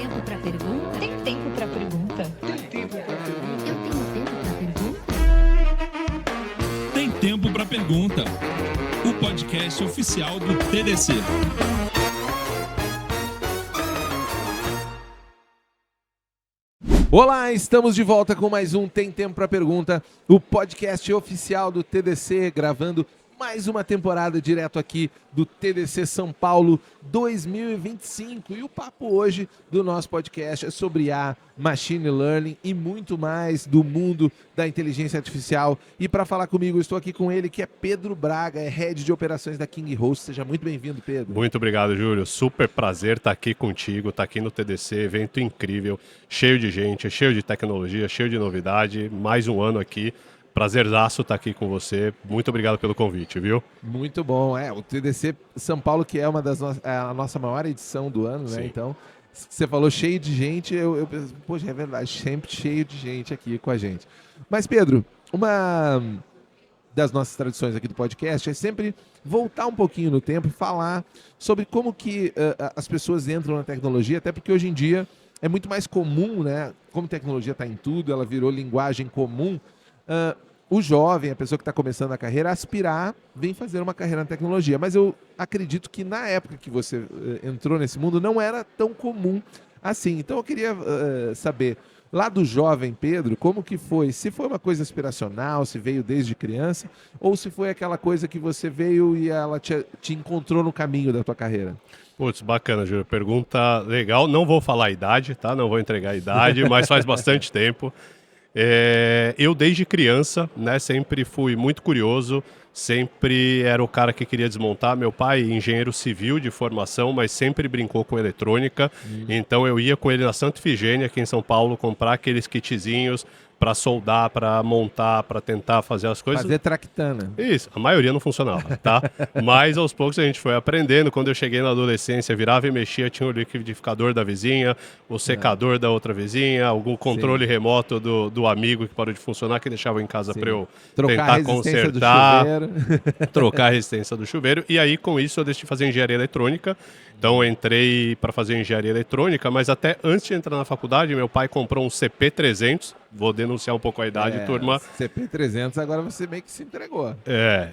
tempo pra pergunta? Tem tempo pra pergunta? Tem tempo para pergunta? Eu tenho tempo pra pergunta? Tem Tempo para Pergunta, o podcast oficial do TDC. Olá, estamos de volta com mais um Tem Tempo para Pergunta, o podcast oficial do TDC, gravando mais uma temporada direto aqui do TDC São Paulo 2025. E o papo hoje do nosso podcast é sobre IA, Machine Learning e muito mais do mundo da inteligência artificial. E para falar comigo, eu estou aqui com ele, que é Pedro Braga, é Head de Operações da King Host. Seja muito bem-vindo, Pedro. Muito obrigado, Júlio. Super prazer estar aqui contigo, estar aqui no TDC, evento incrível, cheio de gente, cheio de tecnologia, cheio de novidade. Mais um ano aqui. Prazerzaço estar aqui com você. Muito obrigado pelo convite, viu? Muito bom. O TDC São Paulo, que é uma das a nossa maior edição do ano, né? Sim. Então, você falou cheio de gente, eu penso, poxa, é verdade, sempre cheio de gente aqui com a gente. Mas, Pedro, uma das nossas tradições aqui do podcast é sempre voltar um pouquinho no tempo e falar sobre como que as pessoas entram na tecnologia, até porque hoje em dia é muito mais comum, né? Como tecnologia está em tudo, ela virou linguagem comum. O jovem, a pessoa que está começando a carreira, aspirar, vem fazer uma carreira na tecnologia. Mas eu acredito que na época que você entrou nesse mundo não era tão comum assim. Então eu queria saber, lá do jovem Pedro, como que foi? Se foi uma coisa aspiracional, se veio desde criança, ou se foi aquela coisa que você veio e ela te encontrou no caminho da tua carreira? Putz, bacana, Júlio. Pergunta legal. Não vou falar a idade, tá? Não vou entregar a idade, mas faz bastante tempo. Eu desde criança, né, sempre fui muito curioso, sempre era o cara que queria desmontar. Meu pai, engenheiro civil de formação, mas sempre brincou com eletrônica. Então eu ia com ele na Santa Ifigênia, aqui em São Paulo, comprar aqueles kitzinhos para soldar, para montar, para tentar fazer as coisas. Fazer traquitana. Isso, a maioria não funcionava, tá? Mas aos poucos a gente foi aprendendo. Quando eu cheguei na adolescência, virava e mexia, tinha o liquidificador da vizinha, o secador da outra vizinha, algum controle remoto do amigo que parou de funcionar, que deixava em casa para eu tentar consertar, trocar a resistência do chuveiro. E aí, com isso, eu decidi fazer engenharia eletrônica. Então, eu entrei para fazer engenharia eletrônica, mas até antes de entrar na faculdade, meu pai comprou um CP300. Vou denunciar um pouco a idade, turma. CP300, agora você meio que se entregou.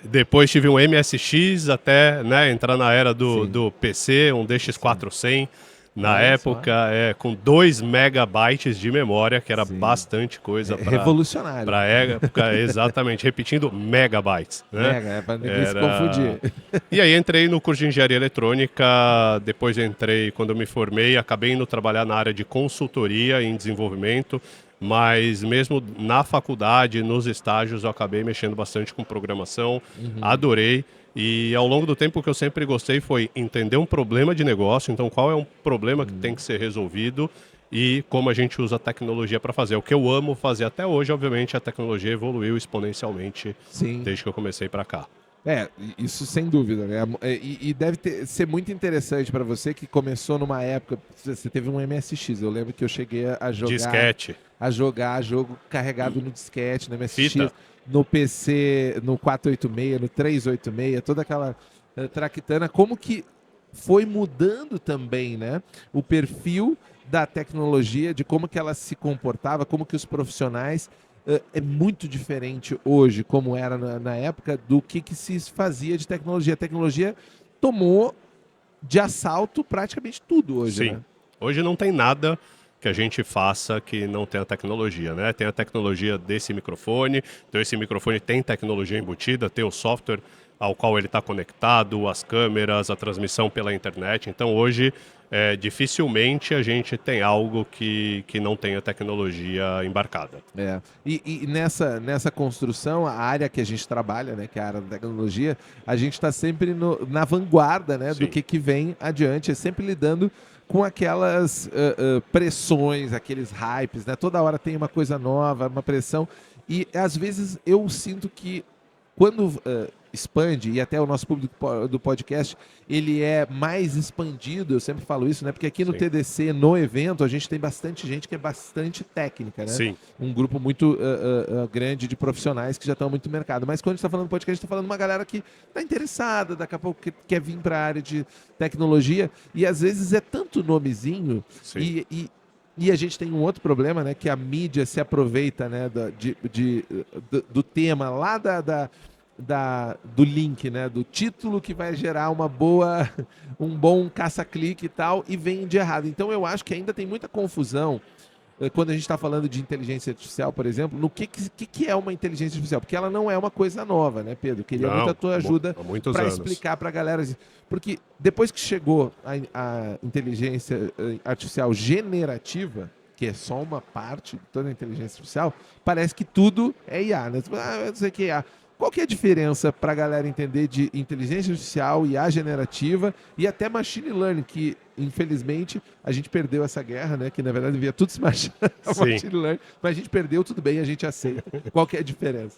Depois tive um MSX até, né, entrar na era do PC, um DX400. Na época, com 2 megabytes de memória, que era bastante coisa para revolucionário. Para época, exatamente, repetindo, megabytes. Né? Para ninguém se confundir. E aí entrei no curso de engenharia eletrônica, depois entrei, quando eu me formei, acabei indo trabalhar na área de consultoria em desenvolvimento, mas mesmo na faculdade, nos estágios, eu acabei mexendo bastante com programação, adorei. E ao longo do tempo, o que eu sempre gostei foi entender um problema de negócio, então qual é um problema que tem que ser resolvido e como a gente usa a tecnologia para fazer. O que eu amo fazer até hoje, obviamente, a tecnologia evoluiu exponencialmente desde que eu comecei para cá. Isso sem dúvida, né? E deve ser muito interessante para você que começou numa época, você teve um MSX, eu lembro que eu cheguei a jogar... Disquete. A jogar jogo carregado no disquete, no MSX, Fita. no PC, no 486, no 386, toda aquela traquitana. Como que foi mudando também, né? O perfil da tecnologia, de como que ela se comportava, como que os profissionais... É muito diferente hoje, como era na época, do que se fazia de tecnologia. A tecnologia tomou de assalto praticamente tudo hoje. Sim. Né? Hoje não tem nada que a gente faça que não tenha tecnologia, né? Tem a tecnologia desse microfone, então esse microfone tem tecnologia embutida, tem o software ao qual ele está conectado, as câmeras, a transmissão pela internet. Então hoje dificilmente a gente tem algo que não tenha tecnologia embarcada. E nessa construção, a área que a gente trabalha, né, que é a área da tecnologia, a gente está sempre na vanguarda, né, do que vem adiante, é sempre lidando com aquelas pressões, aqueles hypes, né? Toda hora tem uma coisa nova, uma pressão, e às vezes eu sinto que quando expande, e até o nosso público do podcast, ele é mais expandido, eu sempre falo isso, né? Porque aqui no Sim. TDC, no evento, a gente tem bastante gente que é bastante técnica, né? Sim. Um grupo muito grande de profissionais que já estão muito no mercado. Mas quando a gente está falando podcast, a gente está falando de uma galera que está interessada, daqui a pouco quer vir para a área de tecnologia, e às vezes é tanto nomezinho, Sim. e a gente tem um outro problema, né? Que a mídia se aproveita, né, do tema lá do link, né? Do título que vai gerar um bom caça-clique e tal, e vem de errado. Então eu acho que ainda tem muita confusão quando a gente está falando de inteligência artificial, por exemplo, no que é uma inteligência artificial. Porque ela não é uma coisa nova, né, Pedro? Queria muito a tua ajuda para explicar para a galera. Porque depois que chegou a inteligência artificial generativa, que é só uma parte de toda a inteligência artificial, parece que tudo é IA, né? Eu não sei o que é IA. Qual que é a diferença para a galera entender de inteligência artificial, IA generativa e até machine learning, que infelizmente a gente perdeu essa guerra, né? Que na verdade devia tudo se machine learning, mas a gente perdeu, tudo bem, a gente aceita. Qual que é a diferença?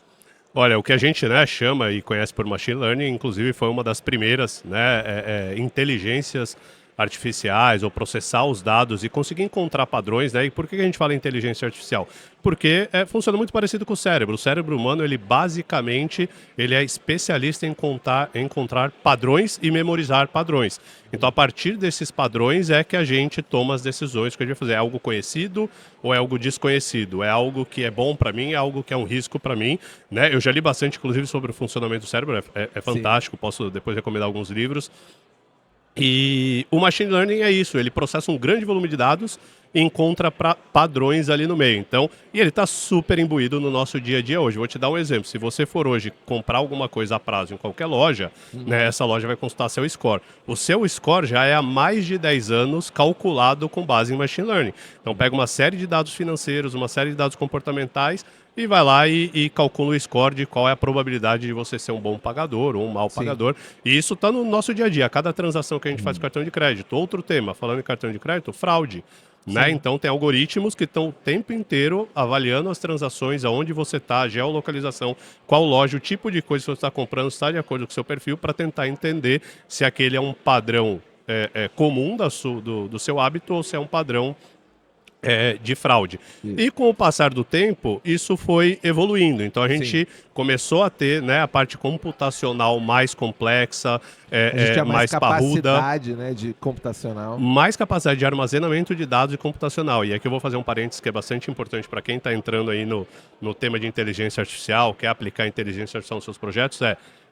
Olha, o que a gente, né, chama e conhece por machine learning, inclusive foi uma das primeiras, né, inteligências artificiais ou processar os dados e conseguir encontrar padrões, né? E por que a gente fala em inteligência artificial? Porque funciona muito parecido com o cérebro. O cérebro humano, ele basicamente, ele é especialista em encontrar padrões e memorizar padrões. Então, a partir desses padrões é que a gente toma as decisões que a gente vai fazer. É algo conhecido ou é algo desconhecido? É algo que é bom para mim, é algo que é um risco para mim, né? Eu já li bastante, inclusive, sobre o funcionamento do cérebro. É fantástico. Posso depois recomendar alguns livros. E o machine learning é isso, ele processa um grande volume de dados e encontra padrões ali no meio. Então, e ele está super imbuído no nosso dia a dia hoje. Vou te dar um exemplo. Se você for hoje comprar alguma coisa a prazo em qualquer loja, né, essa loja vai consultar seu score. O seu score já é há mais de 10 anos calculado com base em machine learning. Então, pega uma série de dados financeiros, uma série de dados comportamentais e vai lá e calcula o score de qual é a probabilidade de você ser um bom pagador ou um mau pagador. E isso está no nosso dia a dia. Cada transação que a gente faz com cartão de crédito. Outro tema, falando em cartão de crédito, fraude. Né? Então tem algoritmos que estão o tempo inteiro avaliando as transações, aonde você está, a geolocalização, qual loja, o tipo de coisa que você está comprando, está de acordo com o seu perfil, para tentar entender se aquele é um padrão comum do seu hábito ou se é um padrão de fraude. E com o passar do tempo, isso foi evoluindo. Então a gente começou a ter, né, a parte computacional mais complexa, a gente tinha mais parruda, capacidade, né, de computacional. mais capacidade de armazenamento de dados e computacional. E aqui eu vou fazer um parênteses que é bastante importante para quem está entrando aí no tema de inteligência artificial, quer aplicar inteligência artificial nos seus projetos,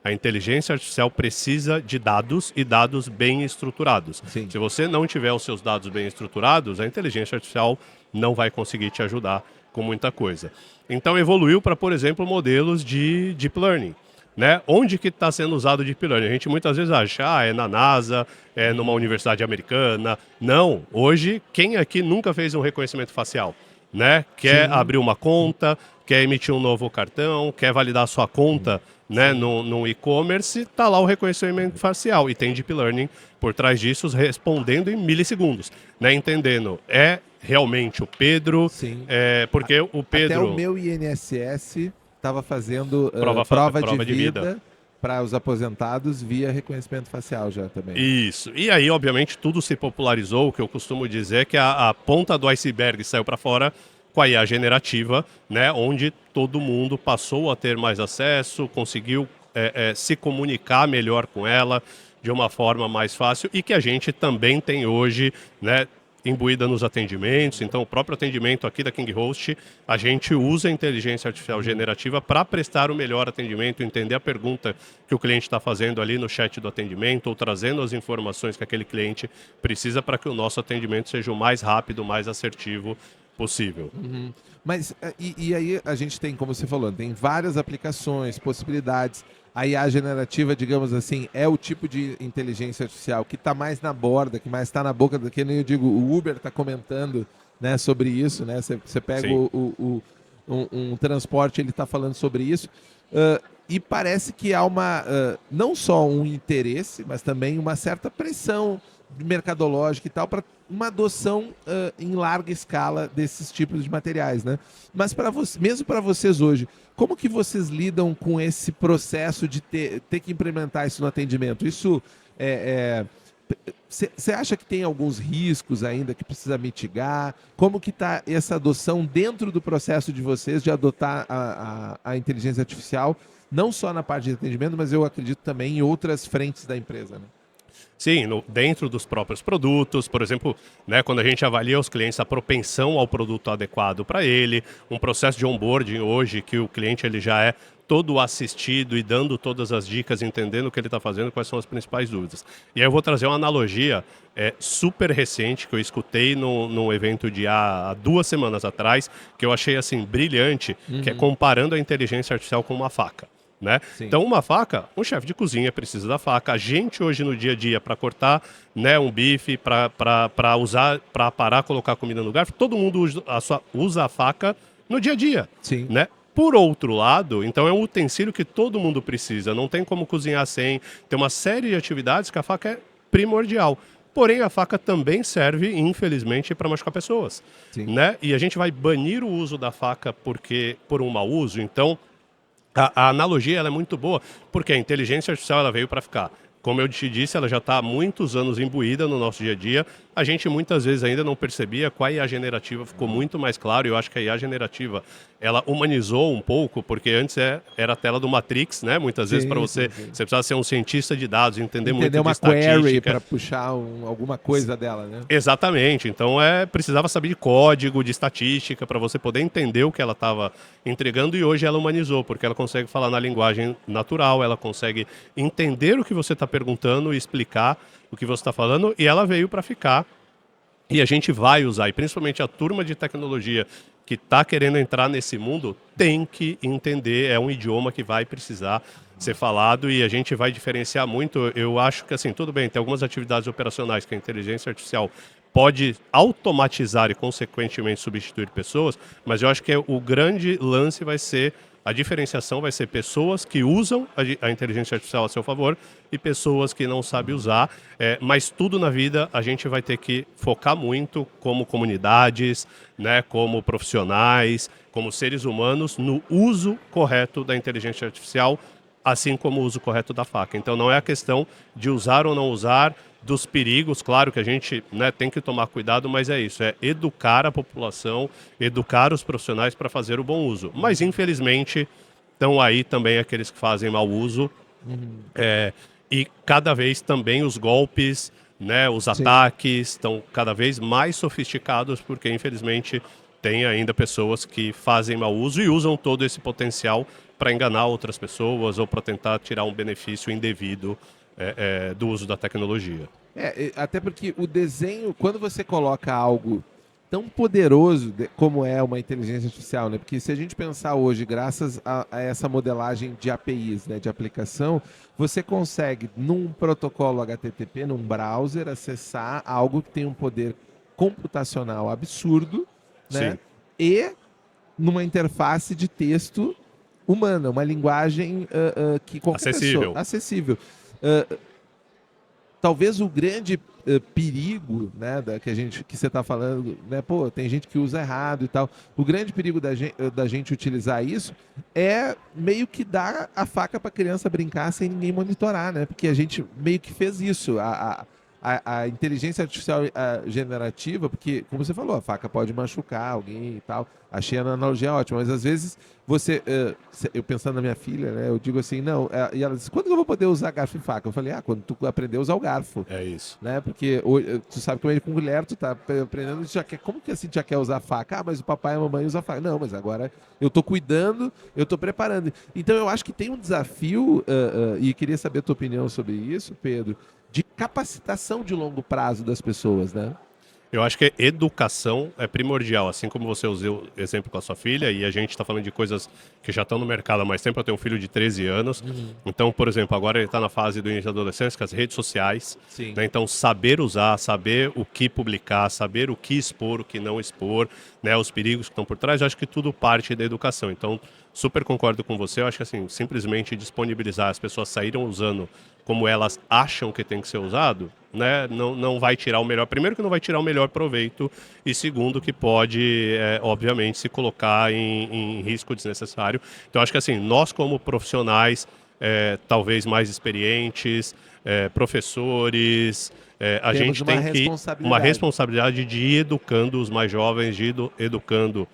a inteligência artificial precisa de dados e dados bem estruturados. Sim. Se você não tiver os seus dados bem estruturados, a inteligência artificial não vai conseguir te ajudar com muita coisa. Então evoluiu para, por exemplo, modelos de deep learning. Né? Onde que está sendo usado o deep learning? A gente muitas vezes acha, é na NASA, é numa universidade americana. Não, hoje, quem aqui nunca fez um reconhecimento facial? Né? Quer abrir uma conta, quer emitir um novo cartão, quer validar a sua conta, né, no e-commerce, está lá o reconhecimento facial e tem deep learning por trás disso respondendo em milissegundos, né, entendendo, realmente o Pedro, porque o Pedro... Até o meu INSS estava fazendo prova de vida para os aposentados via reconhecimento facial já também. Isso. E aí, obviamente, tudo se popularizou, o que eu costumo dizer é que a ponta do iceberg saiu para fora com a IA generativa, né, onde todo mundo passou a ter mais acesso, conseguiu se comunicar melhor com ela de uma forma mais fácil e que a gente também tem hoje, né, imbuída nos atendimentos. Então, o próprio atendimento aqui da KingHost, a gente usa a inteligência artificial generativa para prestar o melhor atendimento, entender a pergunta que o cliente está fazendo ali no chat do atendimento ou trazendo as informações que aquele cliente precisa para que o nosso atendimento seja o mais rápido, o mais assertivo possível. Mas, e aí a gente tem, como você falou, tem várias aplicações, possibilidades. A IA generativa, digamos assim, é o tipo de inteligência artificial que está mais na borda, que mais está na boca do que nem eu digo, o Uber está comentando, né, sobre isso, né? Você pega um transporte, ele está falando sobre isso. E parece que há não só um interesse, mas também uma certa pressão mercadológica e tal para uma adoção em larga escala desses tipos de materiais, né? Mas mesmo para vocês hoje, como que vocês lidam com esse processo de ter que implementar isso no atendimento? Isso você acha que tem alguns riscos ainda que precisa mitigar? Como que está essa adoção dentro do processo de vocês de adotar a inteligência artificial, não só na parte de atendimento, mas eu acredito também em outras frentes da empresa, né? Sim, dentro dos próprios produtos, por exemplo, né, quando a gente avalia os clientes, a propensão ao produto adequado para ele, um processo de onboarding hoje que o cliente ele já é todo assistido e dando todas as dicas, entendendo o que ele está fazendo, quais são as principais dúvidas. E aí eu vou trazer uma analogia super recente que eu escutei num evento de há 2 semanas atrás, que eu achei assim brilhante, que é comparando a inteligência artificial com uma faca. Né? Então uma faca, um chefe de cozinha precisa da faca. A gente hoje no dia a dia para cortar, né, um bife, para usar, para parar, colocar comida no garfo, todo mundo usa a faca no dia a dia. Sim. Né? Por outro lado, então é um utensílio que todo mundo precisa. Não tem como cozinhar sem. Tem uma série de atividades que a faca é primordial. Porém, a faca também serve, infelizmente, para machucar pessoas. Sim. Né? E a gente vai banir o uso da faca por um mau uso. Então a analogia ela é muito boa, porque a inteligência artificial ela veio para ficar. Como eu te disse, ela já está há muitos anos imbuída no nosso dia a dia. A gente muitas vezes ainda não percebia com a IA generativa, ficou muito mais claro. E eu acho que a IA generativa, ela humanizou um pouco, porque antes era a tela do Matrix, né? Muitas vezes para você precisava ser um cientista de dados, entender muito de estatística. Entender uma query para puxar alguma coisa dela, né? Exatamente. Então precisava saber de código, de estatística, para você poder entender o que ela estava entregando. E hoje ela humanizou, porque ela consegue falar na linguagem natural, ela consegue entender o que você está perguntando e explicar o que você está falando, e ela veio para ficar. E a gente vai usar, e principalmente a turma de tecnologia que está querendo entrar nesse mundo tem que entender, é um idioma que vai precisar ser falado e a gente vai diferenciar muito. Eu acho que assim, tudo bem, tem algumas atividades operacionais que a inteligência artificial pode automatizar e consequentemente substituir pessoas, mas eu acho que o grande lance vai ser, a diferenciação vai ser pessoas que usam a inteligência artificial a seu favor e pessoas que não sabem usar, mas tudo na vida a gente vai ter que focar muito como comunidades, né, como profissionais, como seres humanos, no uso correto da inteligência artificial, assim como o uso correto da faca. Então não é a questão de usar ou não usar, dos perigos, claro que a gente, né, tem que tomar cuidado, mas é isso, é educar a população, educar os profissionais para fazer o bom uso. Mas infelizmente estão aí também aqueles que fazem mau uso, e cada vez também os golpes, né, os ataques estão cada vez mais sofisticados, porque infelizmente tem ainda pessoas que fazem mau uso e usam todo esse potencial para enganar outras pessoas ou para tentar tirar um benefício indevido do uso da tecnologia. Até porque o desenho, quando você coloca algo tão poderoso como é uma inteligência artificial, né? Porque se a gente pensar hoje, graças a essa modelagem de APIs, né, de aplicação, você consegue, num protocolo HTTP, num browser, acessar algo que tem um poder computacional absurdo, né? Sim. E numa interface de texto humana, uma linguagem que qualquer pessoa... Acessível. Talvez o grande perigo, né, que você está falando, né, pô, tem gente que usa errado e tal. O grande perigo da gente utilizar isso é meio que dar a faca para a criança brincar sem ninguém monitorar, né? Porque a gente meio que fez isso. A inteligência artificial generativa, porque, como você falou, a faca pode machucar alguém e tal. Achei a analogia ótima, mas às vezes eu pensando na minha filha, né, eu digo assim, não, e ela disse, quando eu vou poder usar garfo e faca? Eu falei, quando tu aprender a usar o garfo. É isso. Né, porque tu sabe que com colher tu tá aprendendo, como que assim já quer usar faca? Mas o papai e a mamãe usam faca. Não, mas agora eu tô cuidando, eu tô preparando. Então eu acho que tem um desafio, e queria saber a tua opinião sobre isso, Pedro, de capacitação de longo prazo das pessoas, né? Eu acho que educação é primordial, assim como você usou o exemplo com a sua filha, e a gente está falando de coisas que já estão no mercado há mais tempo. Eu tenho um filho de 13 anos, então, por exemplo, agora ele está na fase do início da adolescência, com as redes sociais, né? Então saber usar, saber o que publicar, saber o que expor, o que não expor, né? Os perigos que estão por trás, eu acho que tudo parte da educação. Então, super concordo com você. Eu acho que assim, simplesmente disponibilizar, as pessoas saíram usando como elas acham que tem que ser usado, né? Não vai tirar o melhor. Primeiro que não vai tirar o melhor proveito e segundo que pode, obviamente, se colocar em risco desnecessário. Então acho que assim, nós como profissionais, talvez mais experientes, professores, a Temos gente uma tem que uma responsabilidade de ir educando os mais jovens, de ir educando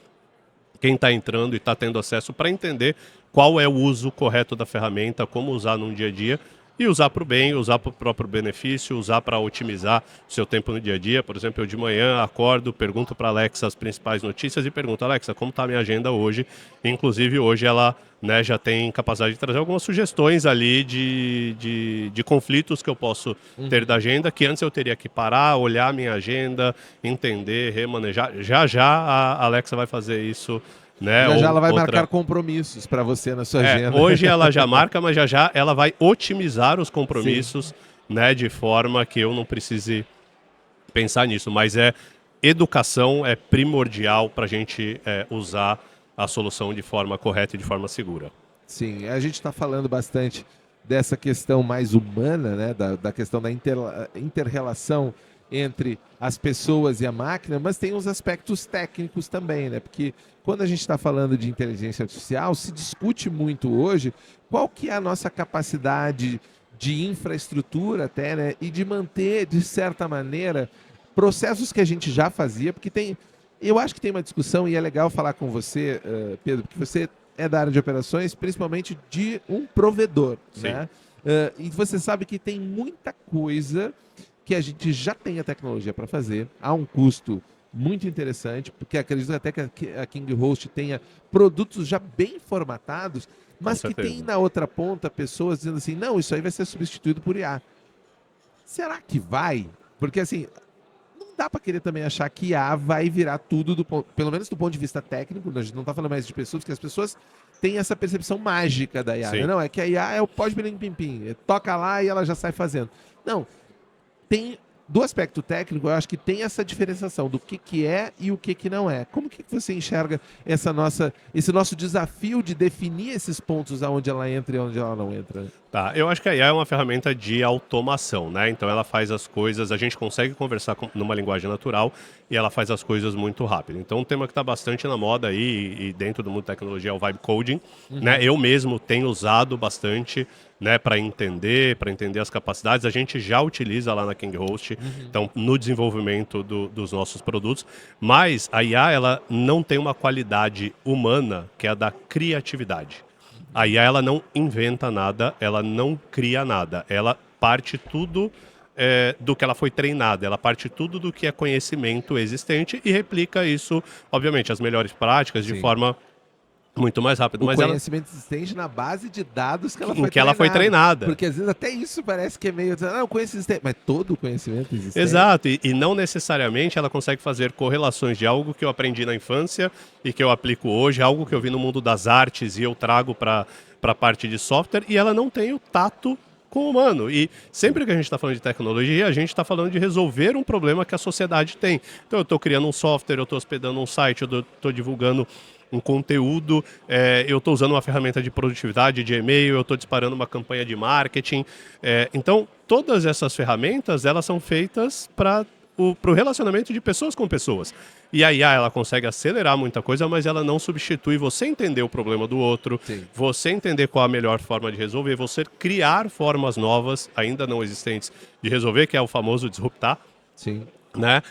quem está entrando e está tendo acesso para entender qual é o uso correto da ferramenta, como usar num dia a dia e usar para o bem, usar para o próprio benefício, usar para otimizar o seu tempo no dia a dia. Por exemplo, eu de manhã acordo, pergunto para a Alexa as principais notícias e pergunto, Alexa, como está a minha agenda hoje? Inclusive, hoje ela, né, já tem capacidade de trazer algumas sugestões ali de conflitos que eu posso ter da agenda, que antes eu teria que parar, olhar a minha agenda, entender, remanejar. Já a Alexa vai fazer isso. Né? Já ela vai marcar compromissos para você na sua agenda. Hoje ela já marca, mas já ela vai otimizar os compromissos, né, de forma que eu não precise pensar nisso. Mas educação é primordial para a gente usar a solução de forma correta e de forma segura. Sim, a gente está falando bastante dessa questão mais humana, né, da questão da inter-relação entre as pessoas e a máquina, mas tem uns aspectos técnicos também, né? Porque quando a gente está falando de inteligência artificial, se discute muito hoje qual que é a nossa capacidade de infraestrutura até, né? E de manter, de certa maneira, processos que a gente já fazia, porque eu acho que tem uma discussão e é legal falar com você, Pedro, porque você é da área de operações, principalmente de um provedor, né? E você sabe que tem muita coisa que a gente já tem a tecnologia para fazer, há um custo muito interessante, porque acredito até que a King Host tenha produtos já bem formatados, mas que tem na outra ponta pessoas dizendo assim, não, isso aí vai ser substituído por IA. Será que vai? Porque assim, não dá para querer também achar que IA vai virar tudo, pelo menos do ponto de vista técnico, a gente não está falando mais de pessoas, porque as pessoas têm essa percepção mágica da IA. Né? Não, é que a IA é o pós-bilim-pim-pim, toca lá e ela já sai fazendo. Não, tem, do aspecto técnico, eu acho que tem essa diferenciação do que é e o que não é. Como que você enxerga esse nosso desafio de definir esses pontos aonde ela entra e onde ela não entra? Tá, eu acho que a IA é uma ferramenta de automação, né? Então ela faz as coisas, a gente consegue conversar numa linguagem natural e ela faz as coisas muito rápido. Então um tema que está bastante na moda aí e dentro do mundo da tecnologia é o vibe coding, né? Eu mesmo tenho usado bastante, né, para entender as capacidades. A gente já utiliza lá na King Host, então no desenvolvimento dos nossos produtos, mas a IA ela não tem uma qualidade humana que é a da criatividade. A IA ela não inventa nada, ela não cria nada, ela parte tudo do que ela foi treinada, ela parte tudo do que é conhecimento existente e replica isso, obviamente, as melhores práticas de forma muito mais rápida. O conhecimento existente na base de dados que ela foi treinada. Porque às vezes até isso parece que é meio... Não, conhecimento existente, mas todo o conhecimento existente. Exato, e não necessariamente ela consegue fazer correlações de algo que eu aprendi na infância e que eu aplico hoje, algo que eu vi no mundo das artes e eu trago para a parte de software, e ela não tem o tato com o humano. E sempre que a gente está falando de tecnologia, a gente está falando de resolver um problema que a sociedade tem. Então eu estou criando um software, eu estou hospedando um site, eu estou divulgando um conteúdo, eu estou usando uma ferramenta de produtividade, de e-mail, eu estou disparando uma campanha de marketing. Então, todas essas ferramentas, elas são feitas para o relacionamento de pessoas com pessoas. E a IA, ela consegue acelerar muita coisa, mas ela não substitui você entender o problema do outro, você entender qual a melhor forma de resolver, você criar formas novas, ainda não existentes, de resolver, que é o famoso disruptar. Sim. Né?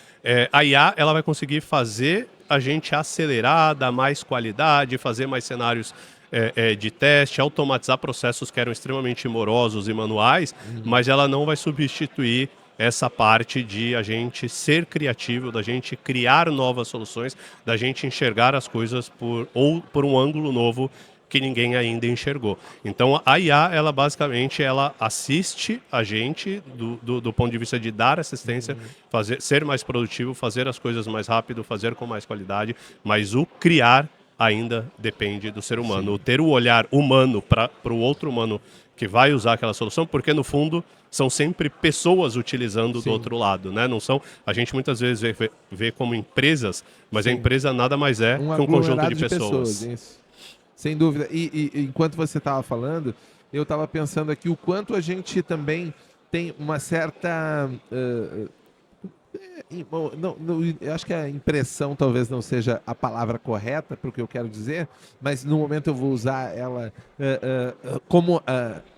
A IA, ela vai conseguir fazer a gente acelerar, dar mais qualidade, fazer mais cenários de teste, automatizar processos que eram extremamente morosos e manuais, mas ela não vai substituir essa parte de a gente ser criativo, da gente criar novas soluções, da gente enxergar as coisas por um ângulo novo que ninguém ainda enxergou. Então a IA, ela basicamente ela assiste a gente do ponto de vista de dar assistência, ser mais produtivo, fazer as coisas mais rápido, fazer com mais qualidade, mas o criar ainda depende do ser humano. Ter o olhar humano para o outro humano que vai usar aquela solução, porque no fundo são sempre pessoas utilizando do outro lado, né? Não são, a gente muitas vezes vê como empresas, mas a empresa nada mais é que um conjunto de pessoas. Isso. Sem dúvida. E enquanto você estava falando, eu estava pensando aqui o quanto a gente também tem uma certa. Eu acho que a impressão talvez não seja a palavra correta para o que eu quero dizer, mas no momento eu vou usar ela como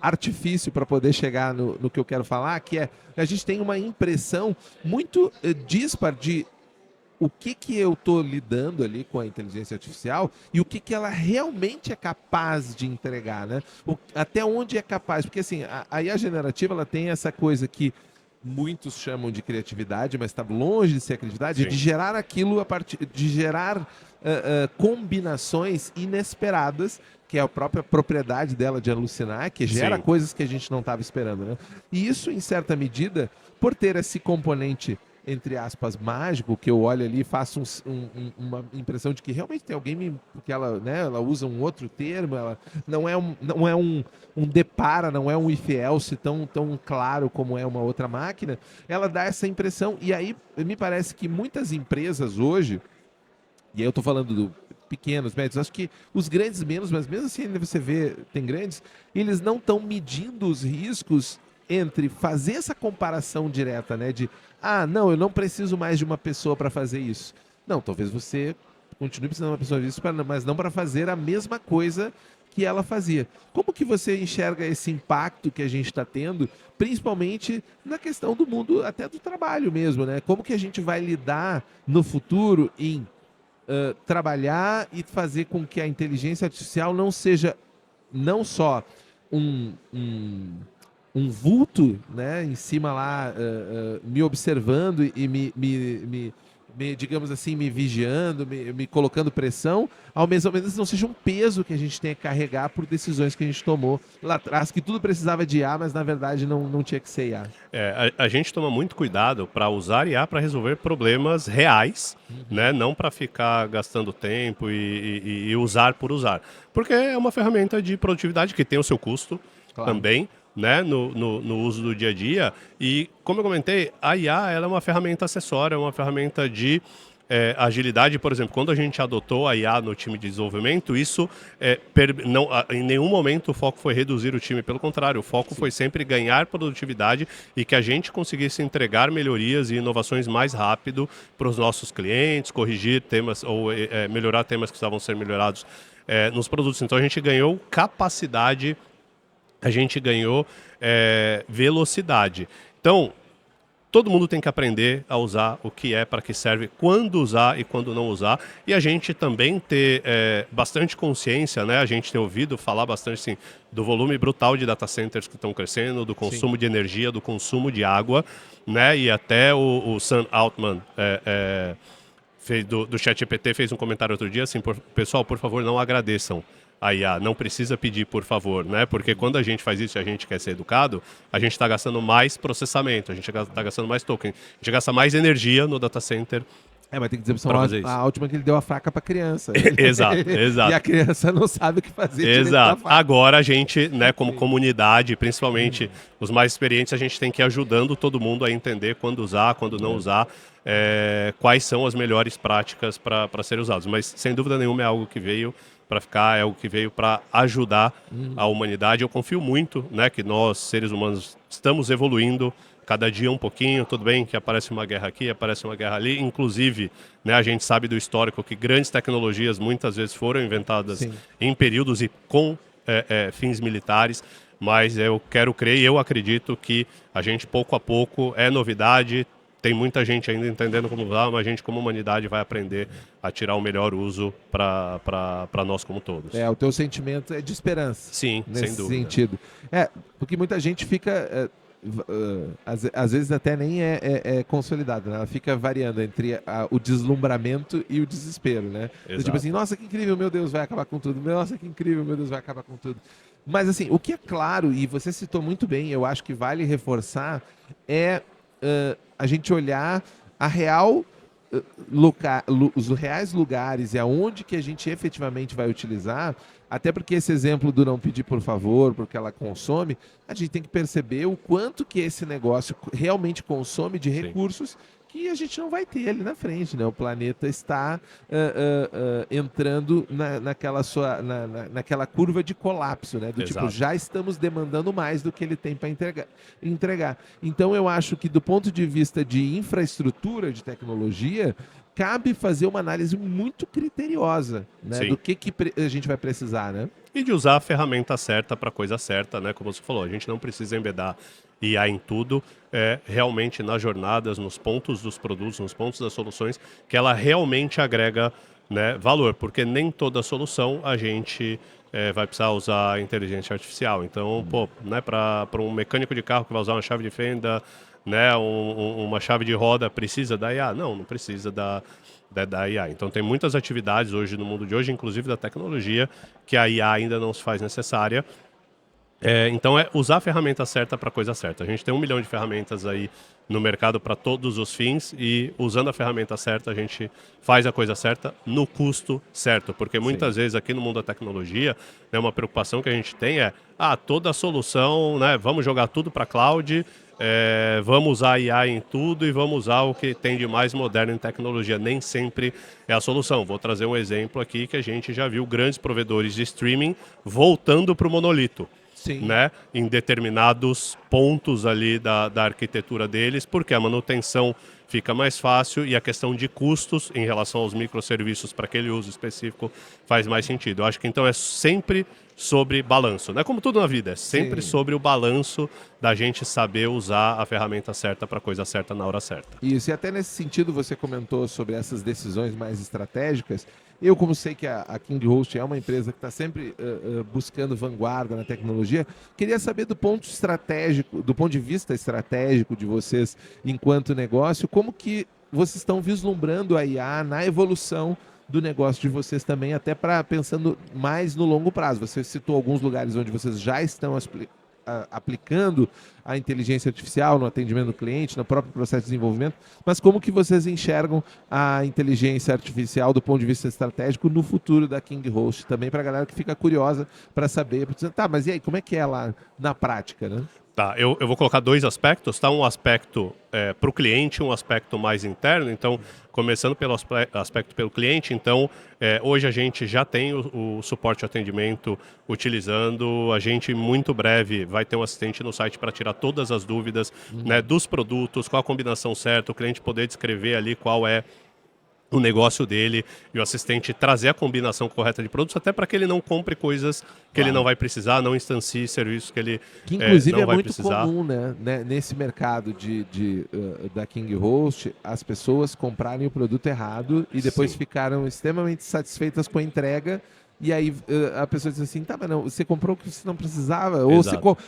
artifício para poder chegar no que eu quero falar, que é a gente tem uma impressão muito dispar de o que eu estou lidando ali com a inteligência artificial e o que ela realmente é capaz de entregar, né? Até onde é capaz, porque assim, a IA generativa ela tem essa coisa que muitos chamam de criatividade, mas está longe de ser a criatividade, Sim. de gerar aquilo a partir de gerar combinações inesperadas, que é a própria propriedade dela de alucinar, que gera Sim. coisas que a gente não estava esperando, né? E isso, em certa medida, por ter esse componente entre aspas, mágico, que eu olho ali e faço uma impressão de que realmente tem alguém, porque ela, né, ela usa um outro termo, ela não é um depara, não é um if else tão claro como é uma outra máquina, ela dá essa impressão, e aí me parece que muitas empresas hoje, e aí eu estou falando do pequenos, médios, acho que os grandes menos, mas mesmo assim ainda você vê, tem grandes, eles não estão medindo os riscos entre fazer essa comparação direta, né, de não, eu não preciso mais de uma pessoa para fazer isso. Não, talvez você continue precisando de uma pessoa disso, mas não para fazer a mesma coisa que ela fazia. Como que você enxerga esse impacto que a gente está tendo, principalmente na questão do mundo, até do trabalho mesmo, né? Como que a gente vai lidar no futuro em trabalhar e fazer com que a inteligência artificial não seja não só um vulto, né, em cima lá, me observando e digamos assim, me vigiando, me colocando pressão, ao mesmo menos não seja um peso que a gente tenha que carregar por decisões que a gente tomou lá atrás, que tudo precisava de IA, mas na verdade não tinha que ser IA. A gente toma muito cuidado para usar IA para resolver problemas reais, né? Não para ficar gastando tempo e usar por usar. Porque é uma ferramenta de produtividade que tem o seu custo também, né, no uso do dia a dia. E, como eu comentei, a IA ela é uma ferramenta acessória, é uma ferramenta de agilidade. Por exemplo, quando a gente adotou a IA no time de desenvolvimento, isso em nenhum momento o foco foi reduzir o time, pelo contrário, o foco foi sempre ganhar produtividade e que a gente conseguisse entregar melhorias e inovações mais rápido para os nossos clientes, corrigir temas ou melhorar temas que precisavam ser melhorados nos produtos. Então a gente ganhou capacidade, a gente ganhou velocidade. Então, todo mundo tem que aprender a usar o que é, para que serve, quando usar e quando não usar. E a gente também ter bastante consciência, né? A gente tem ouvido falar bastante assim, do volume brutal de data centers que estão crescendo, do consumo de energia, do consumo de água, né? E até o Sam Altman do ChatGPT fez um comentário outro dia assim, pessoal, por favor, não agradeçam a IA, não precisa pedir, por favor, né? Porque quando a gente faz isso e a gente quer ser educado, a gente está gastando mais processamento, a gente está gastando mais token, a gente gasta mais energia no data center. Mas tem que dizer para a Altman que ele deu a faca para a criança. Exato. E a criança não sabe o que fazer. Exato. Agora a gente, né, como comunidade, principalmente os mais experientes, a gente tem que ir ajudando todo mundo a entender quando usar, quando não usar, quais são as melhores práticas para serem usados. Mas, sem dúvida nenhuma, é algo que veio para ficar, é algo que veio para ajudar a humanidade. Eu confio muito, né, que nós, seres humanos, estamos evoluindo cada dia um pouquinho. Tudo bem que aparece uma guerra aqui, aparece uma guerra ali. Inclusive, né, a gente sabe do histórico que grandes tecnologias muitas vezes foram inventadas em períodos e com fins militares. Mas eu quero crer e eu acredito que a gente, pouco a pouco, é novidade. Tem muita gente ainda entendendo como usar, mas a gente, como humanidade, vai aprender a tirar o melhor uso para nós como todos. O teu sentimento é de esperança. Sim, nesse sem dúvida. Sentido. Porque muita gente fica, às vezes até nem é consolidada, né? Ela fica variando entre o deslumbramento e o desespero, né? Tipo assim, nossa, que incrível, meu Deus, vai acabar com tudo. Nossa, que incrível, meu Deus, vai acabar com tudo. Mas assim, o que é claro, e você citou muito bem, eu acho que vale reforçar, a gente olhar a real os reais lugares e aonde que a gente efetivamente vai utilizar, até porque esse exemplo do não pedir por favor, porque ela consome, a gente tem que perceber o quanto que esse negócio realmente consome de recursos que a gente não vai ter ali na frente, né? O planeta está entrando naquela curva de colapso, né? Do tipo, Exato. já estamos demandando mais do que ele tem para entregar. Então eu acho que do ponto de vista de infraestrutura, de tecnologia, cabe fazer uma análise muito criteriosa, né? Sim. Do que a gente vai precisar, né? E de usar a ferramenta certa para a coisa certa, né? Como você falou, a gente não precisa embedar IA em tudo, realmente nas jornadas, nos pontos dos produtos, nos pontos das soluções, que ela realmente agrega, né, valor, porque nem toda solução a gente vai precisar usar inteligência artificial. Então, pô, né, para um mecânico de carro que vai usar uma chave de fenda, né, uma chave de roda, precisa da IA? Não, não precisa da IA. Então tem muitas atividades hoje no mundo de hoje, inclusive da tecnologia, que a IA ainda não se faz necessária. Então é usar a ferramenta certa para a coisa certa. A gente tem 1 milhão de ferramentas aí no mercado para todos os fins e usando a ferramenta certa a gente faz a coisa certa no custo certo. Porque muitas vezes aqui no mundo da tecnologia, né, uma preocupação que a gente tem é toda a solução, né, vamos jogar tudo para a cloud, vamos usar IA em tudo e vamos usar o que tem de mais moderno em tecnologia. Nem sempre é a solução. Vou trazer um exemplo aqui que a gente já viu grandes provedores de streaming voltando para o monolito. Sim. Né, em determinados pontos ali da arquitetura deles, porque a manutenção fica mais fácil e a questão de custos em relação aos microserviços para aquele uso específico faz mais sentido. Eu acho que então é sempre sobre balanço, né? Como tudo na vida, é sempre sobre o balanço da gente saber usar a ferramenta certa para a coisa certa na hora certa. Isso, e até nesse sentido você comentou sobre essas decisões mais estratégicas. Eu, como sei que a KingHost é uma empresa que está sempre buscando vanguarda na tecnologia, queria saber do ponto de vista estratégico de vocês enquanto negócio, como que vocês estão vislumbrando a IA na evolução do negócio de vocês também, até pensando mais no longo prazo. Você citou alguns lugares onde vocês já estão aplicando a inteligência artificial no atendimento do cliente, no próprio processo de desenvolvimento, mas como que vocês enxergam a inteligência artificial do ponto de vista estratégico no futuro da KingHost também, para a galera que fica curiosa para saber, mas e aí, como é que é lá na prática, né? Tá, eu vou colocar 2 aspectos, tá? Um aspecto para o cliente, um aspecto mais interno. Então, começando pelo aspecto pelo cliente, então, hoje a gente já tem o suporte de atendimento utilizando. A gente, muito breve, vai ter um assistente no site para tirar todas as dúvidas, né, dos produtos, qual a combinação certa, o cliente poder descrever ali qual é o negócio dele e o assistente trazer a combinação correta de produtos, até para que ele não compre coisas que ele não vai precisar, não instancie serviços que ele que inclusive não vai muito precisar. Comum, né? Nesse mercado da KingHost, as pessoas comprarem o produto errado e depois ficaram extremamente satisfeitas com a entrega. E aí a pessoa diz assim, tá, mas não, você comprou o que você não precisava, ou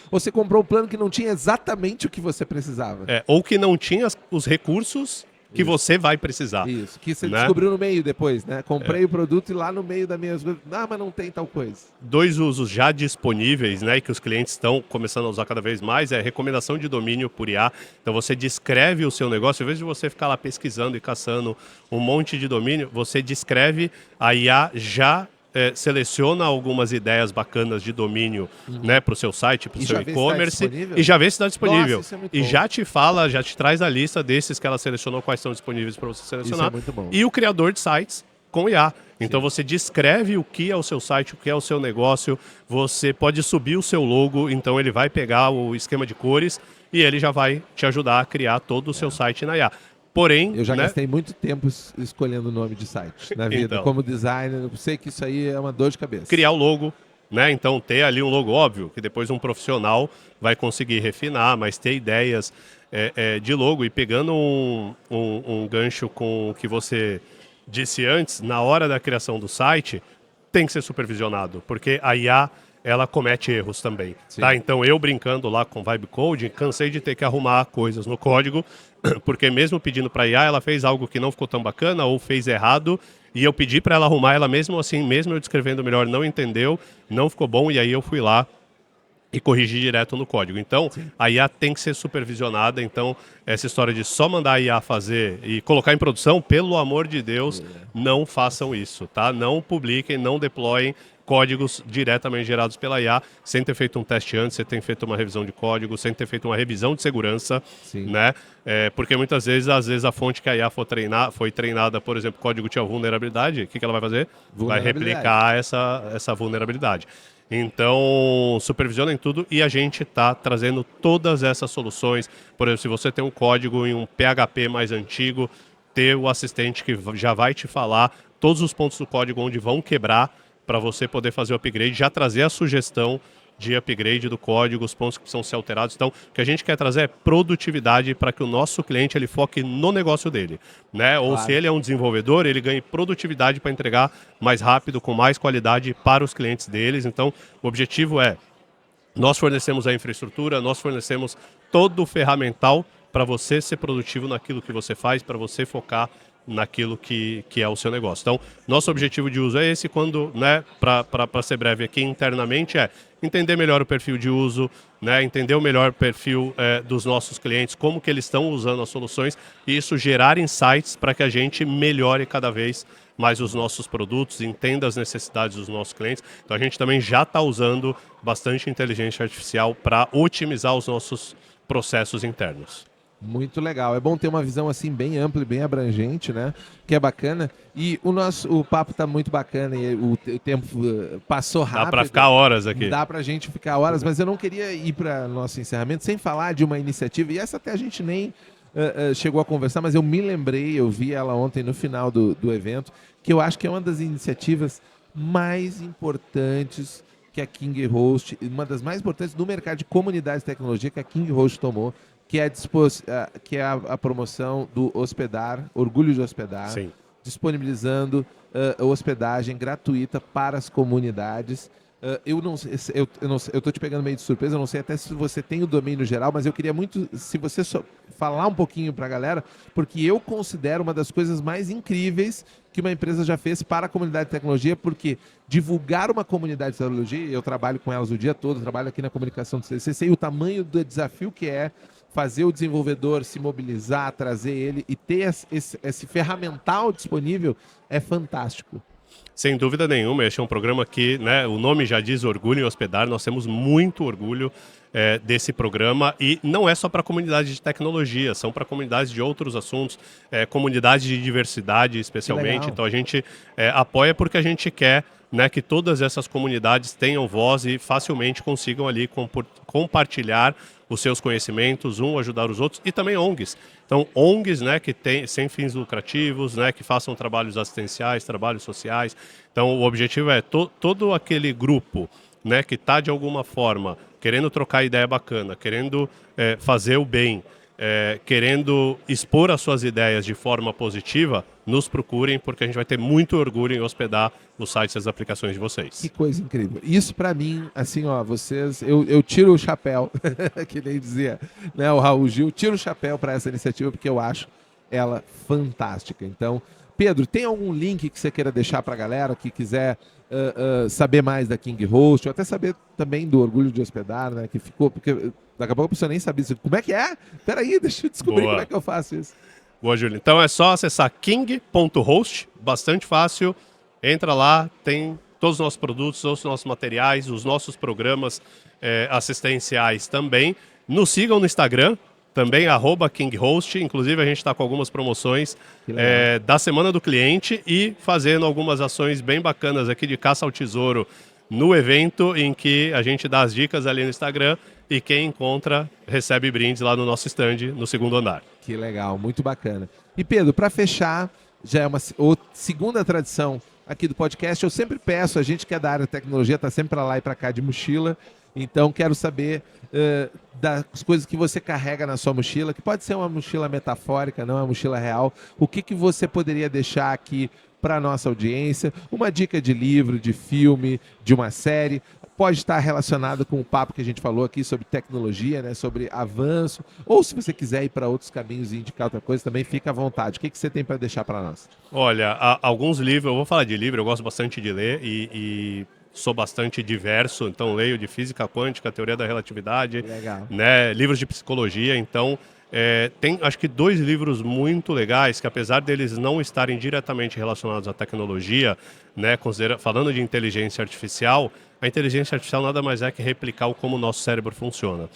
você comprou o plano que não tinha exatamente o que você precisava. Ou que não tinha os recursos que você vai precisar. Isso, que você né? descobriu no meio depois, né? Comprei o produto e lá no meio da minha... mas não tem tal coisa. 2 usos já disponíveis, né, e que os clientes estão começando a usar cada vez mais, é recomendação de domínio por IA. Então você descreve o seu negócio, em vez de você ficar lá pesquisando e caçando um monte de domínio, você descreve, a IA já seleciona algumas ideias bacanas de domínio, né, para o seu site, para o seu e-commerce, e já vê se está disponível. Nossa, isso é muito e bom. já te fala, já te traz a lista desses que ela selecionou, quais estão disponíveis para você selecionar. Isso é muito bom. E o criador de sites com IA. Então você descreve o que é o seu site, o que é o seu negócio, você pode subir o seu logo, então ele vai pegar o esquema de cores e ele já vai te ajudar a criar todo o seu site na IA. Porém, eu já né, gastei muito tempo escolhendo o nome de site na vida. Então. Como designer, eu sei que isso aí é uma dor de cabeça. criar o logo, né? Então ter ali um logo óbvio, que depois um profissional vai conseguir refinar, mas ter ideias de logo. E pegando um gancho com o que você disse antes, na hora da criação do site, tem que ser supervisionado, porque a IA ela comete erros também. Tá? Então eu brincando lá com Vibe Coding, cansei de ter que arrumar coisas no código, porque mesmo pedindo para a IA, ela fez algo que não ficou tão bacana ou fez errado, e eu pedi para ela arrumar, ela mesmo assim, mesmo eu descrevendo melhor, não entendeu, não ficou bom, e aí eu fui lá e corrigir direto no código. Então, a IA tem que ser supervisionada. Então, essa história de só mandar a IA fazer e colocar em produção, pelo amor de Deus, não façam isso, tá? Não publiquem, não deploiem códigos diretamente gerados pela IA, sem ter feito um teste antes, sem ter feito uma revisão de código, sem ter feito uma revisão de segurança, Sim. né? Porque muitas vezes, a fonte que a IA foi treinada, por exemplo, código tinha vulnerabilidade, o que ela vai fazer? Vai replicar essa vulnerabilidade. Então, supervisionem tudo e a gente está trazendo todas essas soluções. Por exemplo, se você tem um código em um PHP mais antigo, ter o assistente que já vai te falar todos os pontos do código onde vão quebrar para você poder fazer o upgrade, já trazer a sugestão de upgrade do código, os pontos que precisam ser alterados. Então, o que a gente quer trazer é produtividade para que o nosso cliente ele foque no negócio dele, né? Ou se ele é um desenvolvedor, ele ganhe produtividade para entregar mais rápido, com mais qualidade para os clientes deles. Então, o objetivo é, nós fornecemos a infraestrutura, nós fornecemos todo o ferramental para você ser produtivo naquilo que você faz, para você focar naquilo que é o seu negócio. Então, nosso objetivo de uso é esse, quando, né, para ser breve aqui internamente, é entender melhor o perfil de uso, né, entender o melhor perfil dos nossos clientes, como que eles estão usando as soluções, e isso gerar insights para que a gente melhore cada vez mais os nossos produtos, entenda as necessidades dos nossos clientes. Então, a gente também já está usando bastante inteligência artificial para otimizar os nossos processos internos. Muito legal. É bom ter uma visão assim bem ampla e bem abrangente, né? Que é bacana. E o papo tá muito bacana e o tempo passou rápido. Dá para ficar horas aqui. Dá pra gente ficar horas, mas eu não queria ir para nosso encerramento sem falar de uma iniciativa, e essa até a gente nem chegou a conversar, mas eu me lembrei, eu vi ela ontem no final do evento, que eu acho que é uma das iniciativas mais importantes que a King Host, uma das mais importantes do mercado de comunidades de tecnologia que a King Host tomou, que é a promoção do Hospedar, Orgulho de Hospedar, Sim. disponibilizando hospedagem gratuita para as comunidades. Eu estou te pegando meio de surpresa, eu não sei até se você tem o domínio geral, mas eu queria muito, se você falar um pouquinho para a galera, porque eu considero uma das coisas mais incríveis que uma empresa já fez para a comunidade de tecnologia, porque divulgar uma comunidade de tecnologia, eu trabalho com elas o dia todo, trabalho aqui na comunicação do CCC, e o tamanho do desafio que é fazer o desenvolvedor se mobilizar, trazer ele e ter esse ferramental disponível é fantástico. Sem dúvida nenhuma, este é um programa que, né, o nome já diz Orgulho em Hospedar, nós temos muito orgulho desse programa, e não é só para a comunidade de tecnologia, são para comunidades de outros assuntos, comunidade de diversidade especialmente, então a gente apoia porque a gente quer, né, que todas essas comunidades tenham voz e facilmente consigam ali compartilhar os seus conhecimentos, ajudar os outros, e também ONGs. Então, ONGs, né, que tem sem fins lucrativos, né, que façam trabalhos assistenciais, trabalhos sociais. Então, o objetivo é todo aquele grupo, né, que está de alguma forma querendo trocar ideia bacana, querendo fazer o bem, querendo expor as suas ideias de forma positiva, nos procurem, porque a gente vai ter muito orgulho em hospedar os sites e as aplicações de vocês. Que coisa incrível. Isso para mim, assim, ó, vocês, eu tiro o chapéu, que nem dizia, né, o Raul Gil, tiro o chapéu para essa iniciativa, porque eu acho ela fantástica. Então, Pedro, tem algum link que você queira deixar para a galera que quiser saber mais da King Host, ou até saber também do Orgulho de Hospedar, né, que ficou, porque daqui a pouco a pessoa nem sabia como é que é? Peraí, deixa eu descobrir como é que eu faço isso. Boa, Júlio. Então é só acessar king.host, bastante fácil. Entra lá, tem todos os nossos produtos, todos os nossos materiais, os nossos programas assistenciais também. Nos sigam no Instagram, também @KingHost. Inclusive a gente está com algumas promoções da Semana do Cliente e fazendo algumas ações bem bacanas aqui de caça ao tesouro no evento, em que a gente dá as dicas ali no Instagram e quem encontra recebe brindes lá no nosso stand, no segundo andar. Que legal, muito bacana. E Pedro, para fechar, já é uma segunda tradição aqui do podcast, eu sempre peço, a gente que é da área de tecnologia está sempre para lá e para cá de mochila, então quero saber das coisas que você carrega na sua mochila, que pode ser uma mochila metafórica, não uma mochila real, o que você poderia deixar aqui para a nossa audiência, uma dica de livro, de filme, de uma série, pode estar relacionado com o papo que a gente falou aqui sobre tecnologia, né, sobre avanço, ou se você quiser ir para outros caminhos e indicar outra coisa, também fica à vontade. O que você tem para deixar para nós? Olha, alguns livros, eu vou falar de livro, eu gosto bastante de ler e sou bastante diverso, então leio de física quântica, teoria da relatividade, né, livros de psicologia, então Tem, acho que, 2 livros muito legais que, apesar deles não estarem diretamente relacionados à tecnologia, né, falando de inteligência artificial, a inteligência artificial nada mais é que replicar como o nosso cérebro funciona.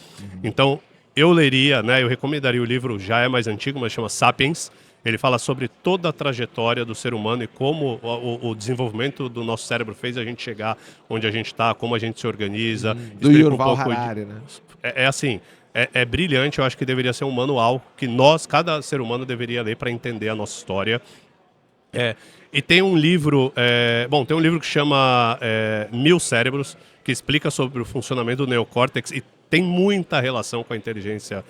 Então, eu leria, né, eu recomendaria o livro, já é mais antigo, mas chama Sapiens. Ele fala sobre toda a trajetória do ser humano e como o desenvolvimento do nosso cérebro fez a gente chegar onde a gente está, como a gente se organiza. Do Yuval Harari, né? Assim, é brilhante, eu acho que deveria ser um manual que cada ser humano deveria ler para entender a nossa história. E tem um livro, tem um livro que chama 1000 Cérebros, que explica sobre o funcionamento do neocórtex e tem muita relação com a inteligência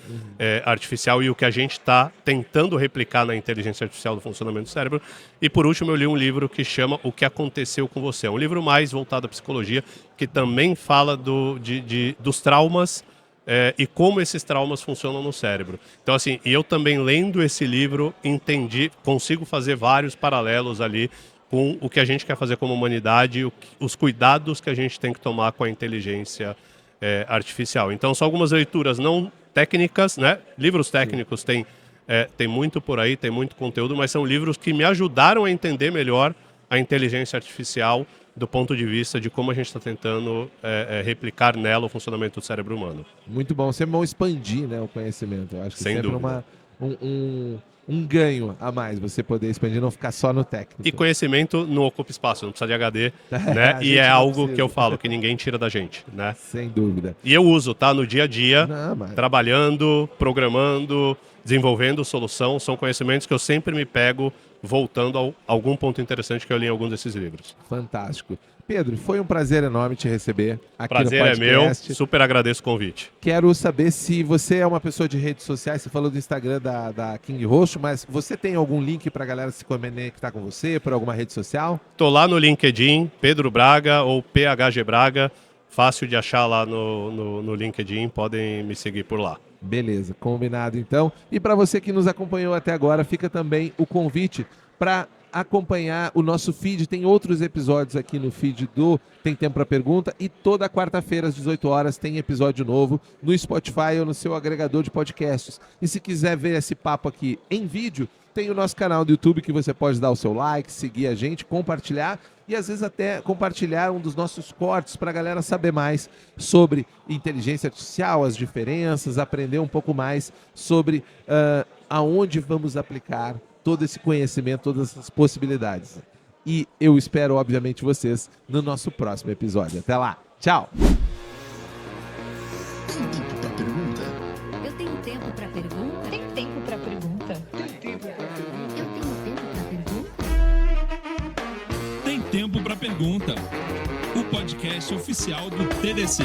artificial e o que a gente está tentando replicar na inteligência artificial do funcionamento do cérebro. E por último eu li um livro que chama O que Aconteceu com Você. É um livro mais voltado à psicologia, que também fala dos traumas e como esses traumas funcionam no cérebro. Então, assim, eu também lendo esse livro consigo fazer vários paralelos ali com o que a gente quer fazer como humanidade, os cuidados que a gente tem que tomar com a inteligência artificial. Então, são algumas leituras não técnicas, né? Livros técnicos tem muito por aí, tem muito conteúdo, mas são livros que me ajudaram a entender melhor a inteligência artificial do ponto de vista de como a gente está tentando replicar nela o funcionamento do cérebro humano. Muito bom. Sempre bom expandir, né, o conhecimento. Eu acho que Sem sempre dúvida. um ganho a mais você poder expandir, não ficar só no técnico. E conhecimento não ocupa espaço, não precisa de HD, né? A E gente é não algo precisa. que eu falo, que ninguém tira da gente, né? Sem dúvida. E eu uso, tá? No dia a dia, Não, mas- trabalhando, programando, desenvolvendo solução. São conhecimentos que eu sempre me pego voltando a algum ponto interessante que eu li em algum desses livros. Fantástico. Pedro, foi um prazer enorme te receber aqui Prazer no é meu, podcast. super agradeço o convite. Quero saber se você é uma pessoa de redes sociais. Você falou do Instagram da King Roxo, mas você tem algum link para a galera se conectar com você por alguma rede social? Tô lá no LinkedIn, Pedro Braga ou PHG Braga. Fácil de achar lá no LinkedIn, podem me seguir por lá. Beleza, combinado então. E para você que nos acompanhou até agora, fica também o convite para acompanhar o nosso feed. Tem outros episódios aqui no feed do Tem Tempo para Pergunta e toda quarta-feira às 18 horas tem episódio novo no Spotify ou no seu agregador de podcasts. E se quiser ver esse papo aqui em vídeo, tem o nosso canal do YouTube que você pode dar o seu like, seguir a gente, compartilhar e às vezes até compartilhar um dos nossos cortes para a galera saber mais sobre inteligência artificial, as diferenças, aprender um pouco mais sobre aonde vamos aplicar todo esse conhecimento, todas essas possibilidades. E eu espero, obviamente, vocês no nosso próximo episódio. Até lá. Tchau! Eu tenho tempo para pergunta? Tem tempo para pergunta? Eu tenho tempo para pergunta? Tem Tempo para Pergunta, o podcast oficial do TDC.